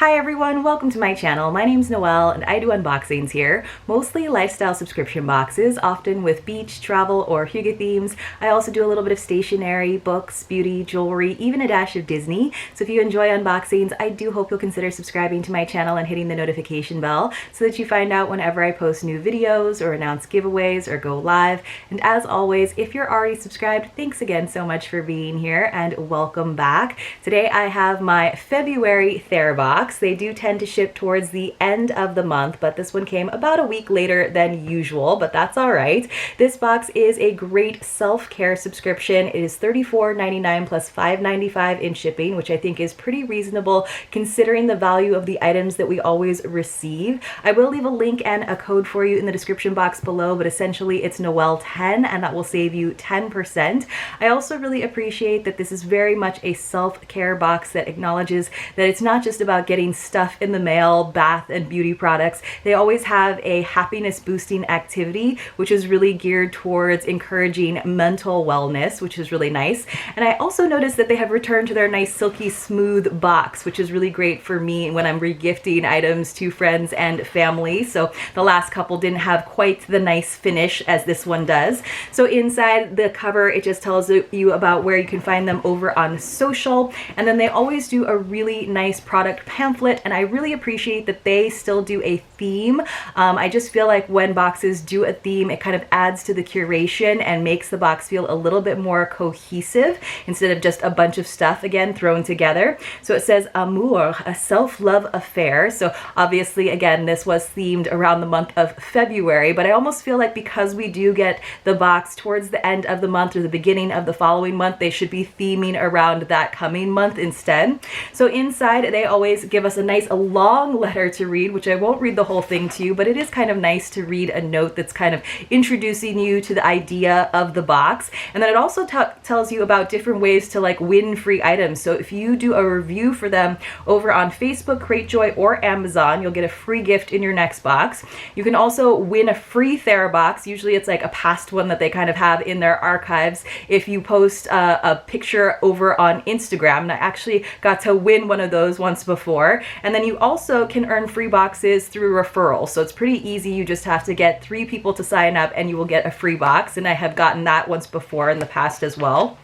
Hi everyone, welcome to my channel. My name's Noelle and I do unboxings here, mostly lifestyle subscription boxes, often with beach, travel, or hygge themes. I also do a little bit of stationery, books, beauty, jewelry, even a dash of Disney. So if you enjoy unboxings, I do hope you'll consider subscribing to my channel and hitting the notification bell so that you find out whenever I post new videos or announce giveaways or go live. And as always, if you're already subscribed, thanks again so much for being here and welcome back. Today I have my February TheraBox. They do tend to ship towards the end of the month, but this one came about a week later than usual, but that's all right. This box is a great self-care subscription. It is $34.99 plus $5.95 in shipping, which I think is pretty reasonable considering the value of the items that we always receive. I will leave a link and a code for you in the description box below, but essentially it's Noelle10 and that will save you 10%. I also really appreciate that this is very much a self-care box that acknowledges that it's not just about getting stuff in the mail, bath and beauty products. They always have a happiness boosting activity, which is really geared towards encouraging mental wellness, which is really nice. And I also noticed that they have returned to their nice silky smooth box, which is really great for me when I'm regifting items to friends and family. So the last couple didn't have quite the nice finish as this one does. So inside the cover, it just tells you about where you can find them over on social. And then they always do a really nice product pamphlet, and I really appreciate that they still do a theme. I just feel like when boxes do a theme, it kind of adds to the curation and makes the box feel a little bit more cohesive instead of just a bunch of stuff again thrown together. So it says Amour, a self-love affair. So obviously, again, this was themed around the month of February, but I almost feel like because we do get the box towards the end of the month or the beginning of the following month, they should be theming around that coming month instead. So inside, they always give us a nice long letter to read, which I won't read the whole thing to you, but it is kind of nice to read a note that's kind of introducing you to the idea of the box. And then it also tells you about different ways to like win free items. So if you do a review for them over on Facebook, Cratejoy, or Amazon, you'll get a free gift in your next box. You can also win a free TheraBox. Usually it's like a past one that they kind of have in their archives if you post a picture over on Instagram. And I actually got to win one of those once before. And then you also can earn free boxes through referral. So it's pretty easy. You just have to get 3 people to sign up and you will get a free box. And I have gotten that once before in the past as well.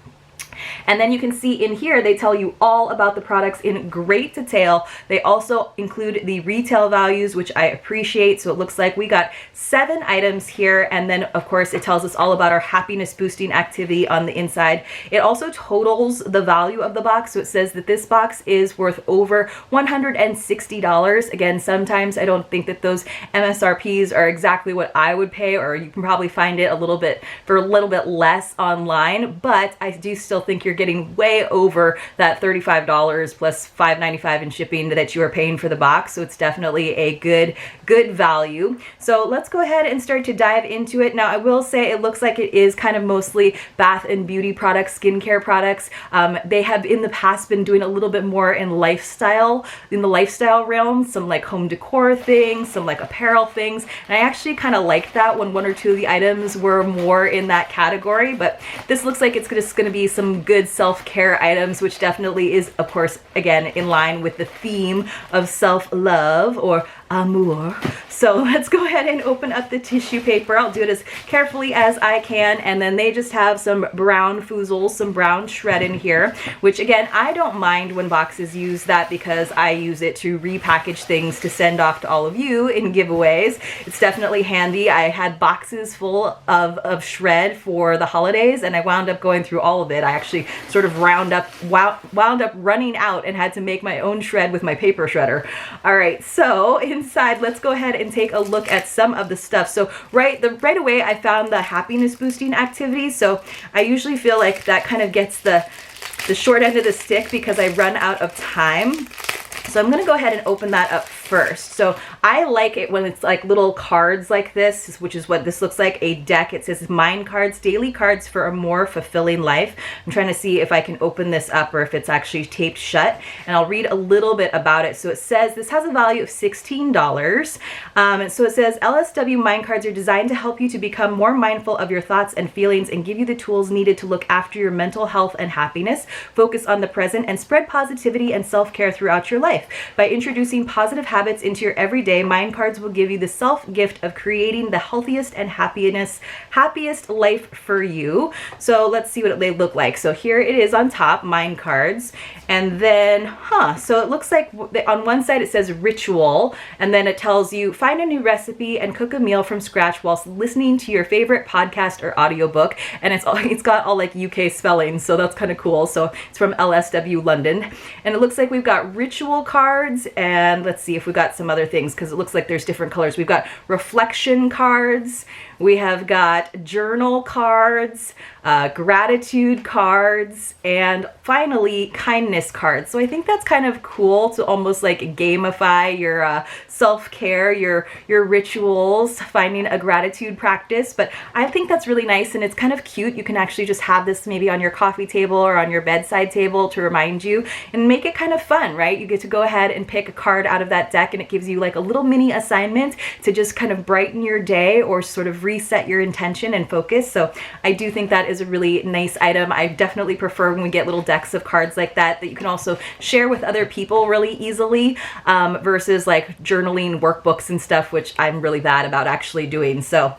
And then you can see in here, they tell you all about the products in great detail. They also include the retail values, which I appreciate. So it looks like we got 7 items here. And then of course it tells us all about our happiness boosting activity on the inside. It also totals the value of the box. So it says that this box is worth over $160. Again, sometimes I don't think that those MSRPs are exactly what I would pay, or you can probably find it for a little bit less online, but I do still think you're getting way over that $35 plus $5.95 in shipping that you are paying for the box. So it's definitely a good value. So let's go ahead and start to dive into it. Now I will say it looks like it is kind of mostly bath and beauty products, skincare products. They have in the past been doing a little bit more in the lifestyle realm, some like home decor things, some like apparel things. And I actually kind of liked that when 1 or 2 of the items were more in that category, but this looks like it's just going to be some good self-care items, which definitely is, of course, again, in line with the theme of self-love or amour. So let's go ahead and open up the tissue paper. I'll do it as carefully as I can. And then they just have some brown foozles, some brown shred in here, which again, I don't mind when boxes use that because I use it to repackage things to send off to all of you in giveaways. It's definitely handy. I had boxes full of shred for the holidays and I wound up going through all of it. I actually sort of wound up running out and had to make my own shred with my paper shredder. All right, so inside, let's go ahead and take a look at some of the stuff. So right away, I found the happiness boosting activity. So I usually feel like that kind of gets the short end of the stick because I run out of time. So I'm going to go ahead and open that up first. So I like it when it's like little cards like this, which is what this looks like, a deck. It says Mind Cards, Daily Cards for a More Fulfilling Life. I'm trying to see if I can open this up or if it's actually taped shut, and I'll read a little bit about it. So it says this has a value of $16. And so it says LSW Mind Cards are designed to help you to become more mindful of your thoughts and feelings and give you the tools needed to look after your mental health and happiness, focus on the present, and spread positivity and self-care throughout your life. By introducing positive habits into your everyday, Mind Cards will give you the self-gift of creating the healthiest and happiest life for you. So let's see what they look like. So here it is on top, Mind Cards. And then, so it looks like on one side it says ritual, and then it tells you find a new recipe and cook a meal from scratch whilst listening to your favorite podcast or audiobook. And it's got all like UK spelling, so that's kind of cool. So it's from LSW London. And it looks like we've got ritual cards, and let's see if we've got some other things, because it looks like there's different colors. We've got reflection cards, we have got journal cards, gratitude cards, and finally kindness cards. So I think that's kind of cool to almost like gamify your self-care, your rituals, finding a gratitude practice. But I think that's really nice, and it's kind of cute. You can actually just have this maybe on your coffee table or on your bedside table to remind you and make it kind of fun, right? You get to go ahead and pick a card out of that deck, and it gives you like a little mini assignment to just kind of brighten your day or sort of reset your intention and focus. So I do think that is a really nice item. I definitely prefer when we get little decks of cards like that you can also share with other people really easily, versus like journaling workbooks and stuff, which I'm really bad about actually doing. So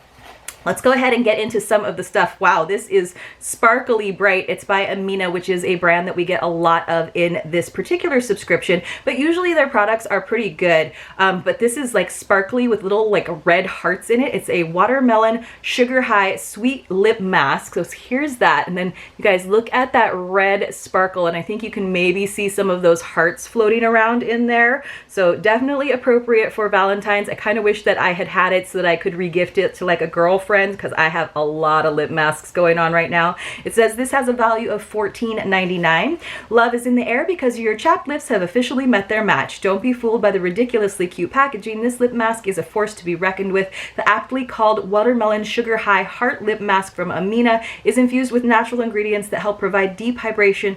let's go ahead and get into some of the stuff. Wow, this is sparkly bright. It's by Amour, which is a brand that we get a lot of in this particular subscription, but usually their products are pretty good. But this is like sparkly with little like red hearts in it. It's a watermelon sugar high sweet lip mask. So here's that. And then you guys look at that red sparkle, and I think you can maybe see some of those hearts floating around in there. So definitely appropriate for Valentine's. I kind of wish that I had it so that I could regift it to like a girlfriend, because I have a lot of lip masks going on right now. It says this has a value of $14.99. Love is in the air because your chapped lips have officially met their match. Don't be fooled by the ridiculously cute packaging. This lip mask is a force to be reckoned with. The aptly called watermelon sugar high heart lip mask from Amour is infused with natural ingredients that help provide deep hydration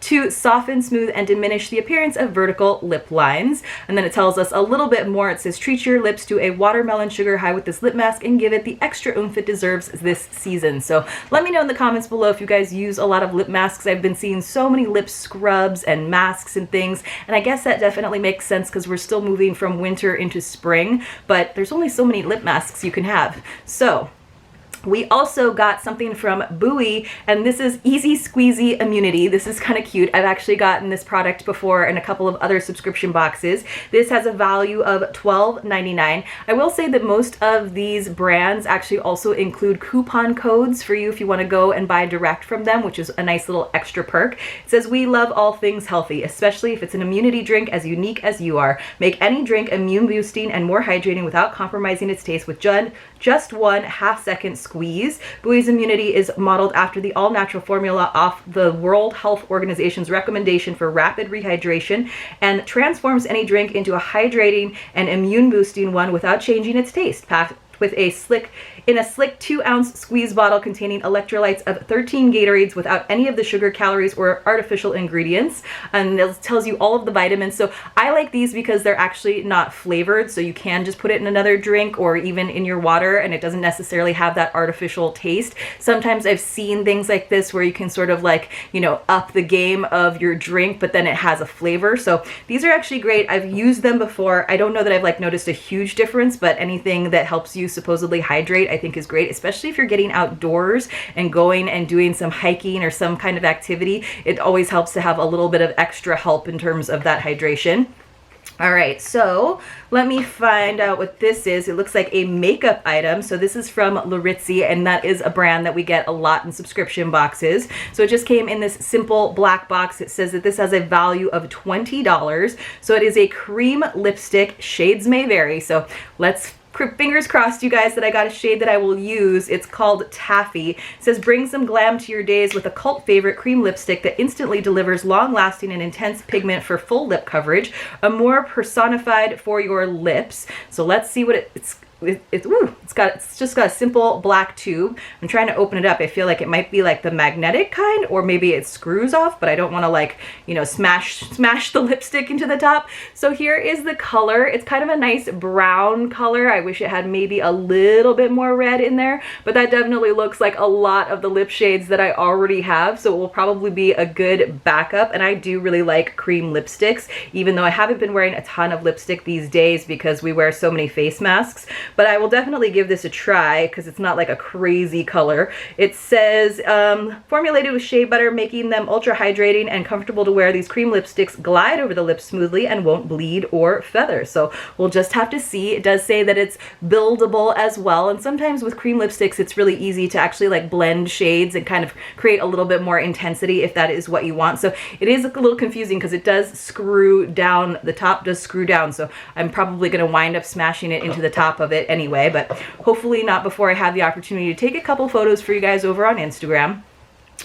to soften, smooth, and diminish the appearance of vertical lip lines. And then it tells us a little bit more. It says treat your lips to a watermelon sugar high with this lip mask and give it the extra oomph it deserves this season. So let me know in the comments below if you guys use a lot of lip masks. I've been seeing so many lip scrubs and masks and things, and I guess that definitely makes sense because we're still moving from winter into spring, but there's only so many lip masks you can have. So we also got something from Bowie, and this is Easy Squeezy Immunity. This is kind of cute. I've actually gotten this product before in a couple of other subscription boxes. This has a value of $12.99. I will say that most of these brands actually also include coupon codes for you if you want to go and buy direct from them, which is a nice little extra perk. It says, we love all things healthy, especially if it's an immunity drink as unique as you are. Make any drink immune boosting and more hydrating without compromising its taste with just one half-second squeeze. Bowie's Immunity is modeled after the all-natural formula off the World Health Organization's recommendation for rapid rehydration and transforms any drink into a hydrating and immune-boosting one without changing its taste. Packed with a slick 2-ounce squeeze bottle containing electrolytes of 13 Gatorades without any of the sugar, calories, or artificial ingredients. And it tells you all of the vitamins. So I like these because they're actually not flavored, so you can just put it in another drink or even in your water, and it doesn't necessarily have that artificial taste. Sometimes I've seen things like this where you can sort of like, you know, up the game of your drink, but then it has a flavor. So these are actually great. I've used them before. I don't know that I've like noticed a huge difference, but anything that helps you supposedly hydrate I think is great, especially if you're getting outdoors and going and doing some hiking or some kind of activity. It always helps to have a little bit of extra help in terms of that hydration. All right, so let me find out what this is. It looks like a makeup item. So this is from Larizzi, and that is a brand that we get a lot in subscription boxes. So it just came in this simple black box. It says that this has a value of $20. So it is a cream lipstick. Shades may vary. So let's fingers crossed, you guys, that I got a shade that I will use. It's called Taffy. It says, bring some glam to your days with a cult favorite cream lipstick that instantly delivers long-lasting and intense pigment for full lip coverage. Amour personified for your lips. So let's see what it's just got a simple black tube. I'm trying to open it up. I feel like it might be like the magnetic kind, or maybe it screws off, but I don't want to, like, you know, smash the lipstick into the top. So here is the color. It's kind of a nice brown color. I wish it had maybe a little bit more red in there, but that definitely looks like a lot of the lip shades that I already have, so it will probably be a good backup. And I do really like cream lipsticks, even though I haven't been wearing a ton of lipstick these days because we wear so many face masks. But I will definitely give this a try because it's not like a crazy color. It says, formulated with shea butter, making them ultra hydrating and comfortable to wear. These cream lipsticks glide over the lips smoothly and won't bleed or feather. So we'll just have to see. It does say that it's buildable as well. And sometimes with cream lipsticks, it's really easy to actually like blend shades and kind of create a little bit more intensity if that is what you want. So it is a little confusing because it does screw down. The top does screw down. So I'm probably going to wind up smashing it into the top of it anyway, but hopefully not before I have the opportunity to take a couple photos for you guys over on Instagram.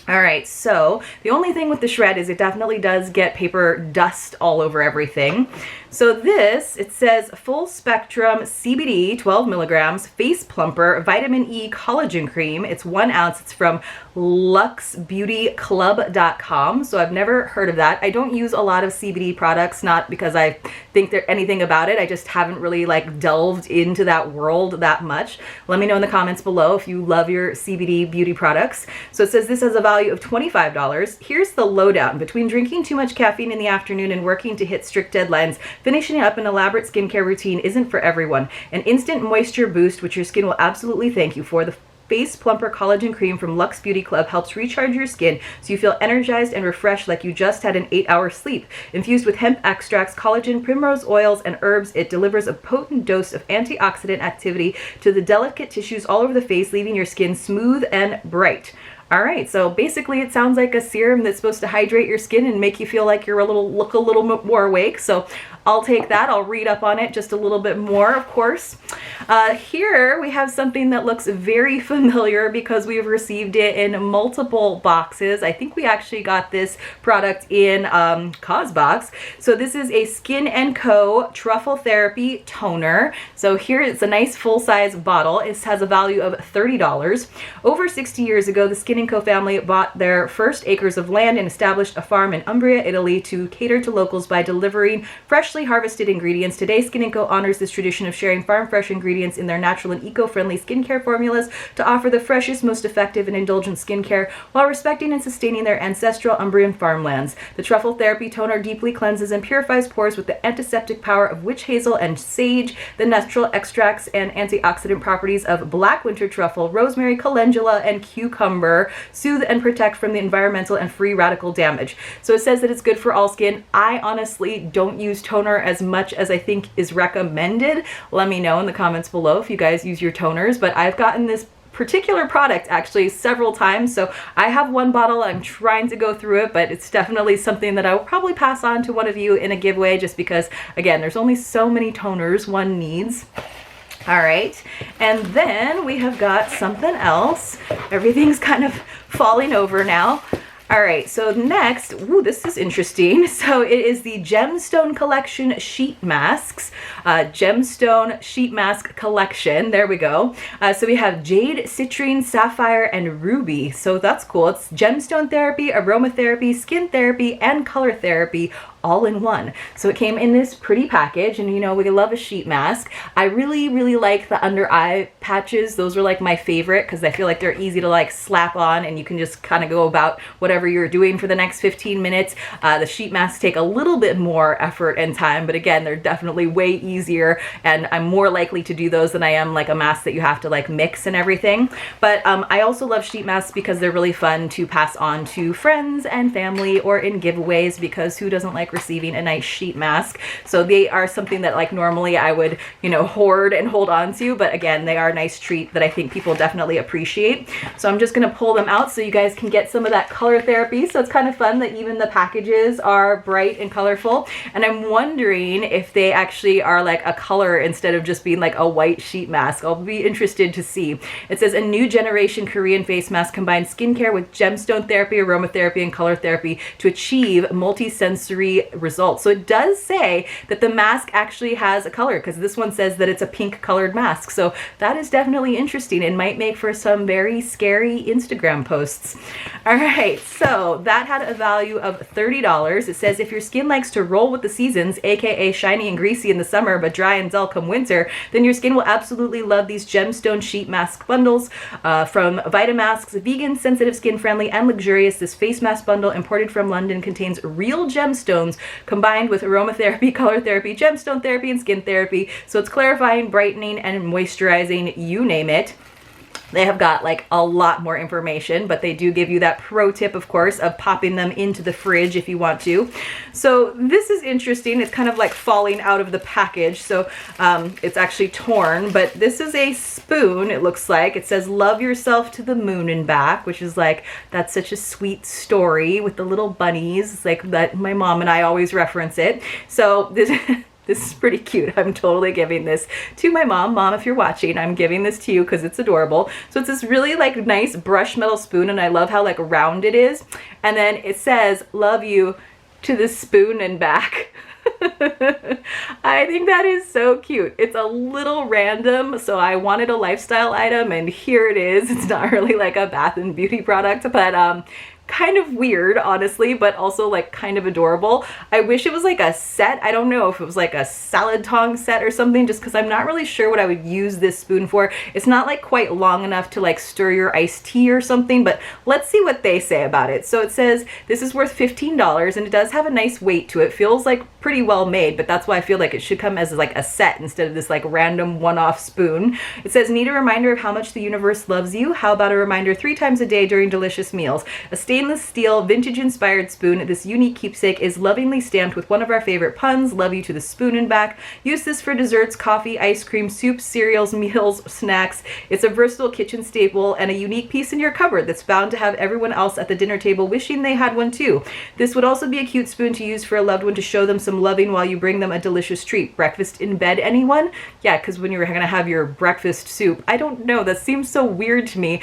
All right, so the only thing with the shred is it definitely does get paper dust all over everything. So this, it says full spectrum CBD, 12 milligrams, face plumper, vitamin E collagen cream. It's 1 ounce. It's from luxbeautyclub.com. So I've never heard of that. I don't use a lot of CBD products, not because I think there's anything about it. I just haven't really like delved into that world that much. Let me know in the comments below if you love your CBD beauty products. So it says this has a value of $25. Here's the lowdown. Between drinking too much caffeine in the afternoon and working to hit strict deadlines, finishing up an elaborate skincare routine isn't for everyone. An instant moisture boost, which your skin will absolutely thank you for. The Face Plumper Collagen Cream from Luxe Beauty Club helps recharge your skin so you feel energized and refreshed like you just had an 8-hour sleep. Infused with hemp extracts, collagen, primrose oils, and herbs, it delivers a potent dose of antioxidant activity to the delicate tissues all over the face, leaving your skin smooth and bright. All right, so basically it sounds like a serum that's supposed to hydrate your skin and make you feel like you're look a little more awake. So I'll take that. I'll read up on it just a little bit more, of course. Here we have something that looks very familiar because we've received it in multiple boxes. I think we actually got this product in CosBox. So this is a Skin & Co. Truffle Therapy Toner. So here it's a nice full-size bottle. It has a value of $30. Over 60 years ago, the Skin & Co. family bought their first acres of land and established a farm in Umbria, Italy to cater to locals by delivering freshly harvested ingredients. Today, Skin & Co. honors this tradition of sharing farm-fresh ingredients in their natural and eco-friendly skincare formulas to offer the freshest, most effective, and indulgent skincare while respecting and sustaining their ancestral Umbrian farmlands. The Truffle Therapy Toner deeply cleanses and purifies pores with the antiseptic power of witch hazel and sage, the natural extracts and antioxidant properties of black winter truffle, rosemary, calendula, and cucumber soothe and protect from the environmental and free radical damage. So it says that it's good for all skin. I honestly don't use toner as much as I think is recommended. Let me know in the comments below if you guys use your toners, but I've gotten this particular product actually several times. So I have one bottle. I'm trying to go through it, but it's definitely something that I will probably pass on to one of you in a giveaway just because, again, there's only so many toners one needs. All right, and then we have got something else. Everything's kind of falling over now. All right, so next, this is interesting. So it is the Gemstone Collection Sheet Masks. Gemstone Sheet Mask Collection. There we go. So we have Jade, Citrine, Sapphire, and Ruby. So that's cool. It's Gemstone Therapy, Aromatherapy, Skin Therapy, and Color Therapy all in one. So it came in this pretty package, and you know, we love a sheet mask. I really, really like the under eye patches. Those are like my favorite because I feel like they're easy to like slap on and you can just kind of go about whatever you're doing for the next 15 minutes. The sheet masks take a little bit more effort and time, but again, they're definitely way easier, and I'm more likely to do those than I am like a mask that you have to like mix and everything. But I also love sheet masks because they're really fun to pass on to friends and family or in giveaways, because who doesn't like receiving a nice sheet mask. So they are something that like normally I would, you know, hoard and hold on to, but again, they are a nice treat that I think people definitely appreciate. So I'm just gonna pull them out so you guys can get some of that color therapy. So it's kind of fun that even the packages are bright and colorful. And I'm wondering if they actually are like a color instead of just being like a white sheet mask. I'll be interested to see. It says a new generation Korean face mask combines skincare with gemstone therapy, aromatherapy, and color therapy to achieve multi-sensory results. So it does say that the mask actually has a color, because this one says that it's a pink colored mask. So that is definitely interesting and might make for some very scary Instagram posts. All right, so that had a value of $30. It says if your skin likes to roll with the seasons, aka shiny and greasy in the summer but dry and dull come winter, then your skin will absolutely love these gemstone sheet mask bundles from Vitamasks. Vegan, sensitive, skin friendly, and luxurious, this face mask bundle imported from London contains real gemstones combined with aromatherapy, color therapy, gemstone therapy, and skin therapy. So it's clarifying, brightening, and moisturizing, you name it. They have got like a lot more information, but they do give you that pro tip, of course, of popping them into the fridge if you want to. So this is interesting. It's kind of like falling out of the package. So it's actually torn, but this is a spoon. It looks like it says, love yourself to the moon and back, which is like, that's such a sweet story with the little bunnies. It's like that my mom and I always reference it. So this this is pretty cute. I'm totally giving this to my mom. Mom, if you're watching, I'm giving this to you because it's adorable. So it's this really like nice brushed metal spoon, and I love how like round it is. And then it says, love you to the spoon and back. I think that is so cute. It's a little random, so I wanted a lifestyle item, and here it is. It's not really like a bath and beauty product, but kind of weird, honestly, but also like kind of adorable. I wish it was like a set. I don't know if it was like a salad tong set or something, just because I'm not really sure what I would use this spoon for. It's not like quite long enough to like stir your iced tea or something, but let's see what they say about it. So it says this is worth $15, and it does have a nice weight to it. Feels like pretty well made, but that's why I feel like it should come as like a set instead of this like random one-off spoon. It says, need a reminder of how much the universe loves you? How about a reminder 3 times a day during delicious meals? A stainless steel vintage inspired spoon. This unique keepsake is lovingly stamped with one of our favorite puns, love you to the spoon and back. Use this for desserts, coffee, ice cream, soups, cereals, meals, snacks. It's a versatile kitchen staple and a unique piece in your cupboard that's bound to have everyone else at the dinner table wishing they had one too. This would also be a cute spoon to use for a loved one to show them some loving while you bring them a delicious treat. Breakfast in bed, anyone? Yeah, because when you're gonna have your breakfast soup, I don't know, that seems so weird to me.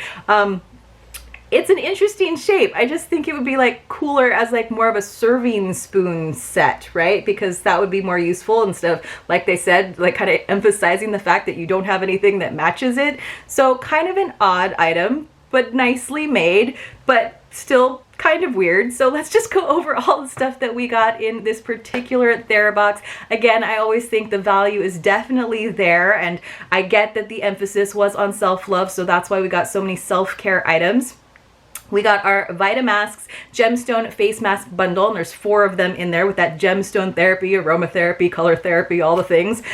It's an interesting shape. I just think it would be like cooler as like more of a serving spoon set, right? Because that would be more useful instead of, like they said, like kind of emphasizing the fact that you don't have anything that matches it. So kind of an odd item, but nicely made, but still kind of weird. So let's just go over all the stuff that we got in this particular TheraBox. Again, I always think the value is definitely there, and I get that the emphasis was on self-love, so that's why we got so many self-care items. We got our Vitamasks Gemstone Face Mask Bundle, and there's 4 of them in there with that gemstone therapy, aromatherapy, color therapy, all the things.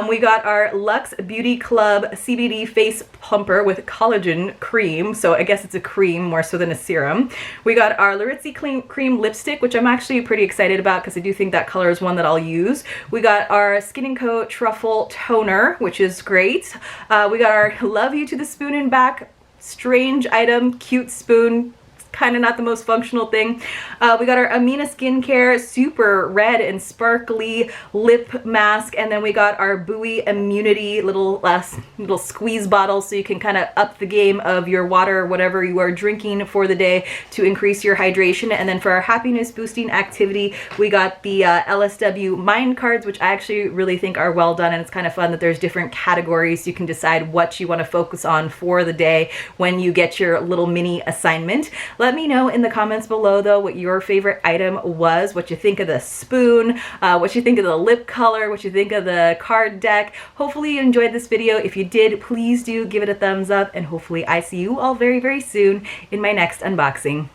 We got our Luxe Beauty Club CBD Face Plumper with Collagen Cream, so I guess it's a cream more so than a serum. We got our Laritzi Cream Lipstick, which I'm actually pretty excited about because I do think that color is one that I'll use. We got our Skin & Co. Truffle Toner, which is great. We got our Love You to the Spoon and Back strange item, cute spoon, kind of not the most functional thing. We got our Amina Skincare super red and sparkly lip mask, and then we got our Buoy Immunity little squeeze bottle, so you can kind of up the game of your water or whatever you are drinking for the day to increase your hydration. And then for our happiness boosting activity, we got the LSW mind cards, which I actually really think are well done, and it's kind of fun that there's different categories. You can decide what you want to focus on for the day when you get your little mini assignment. Let me know in the comments below, though, what your favorite item was, what you think of the spoon, what you think of the lip color, what you think of the card deck. Hopefully you enjoyed this video. If you did, please do give it a thumbs up, and hopefully I see you all very, very soon in my next unboxing.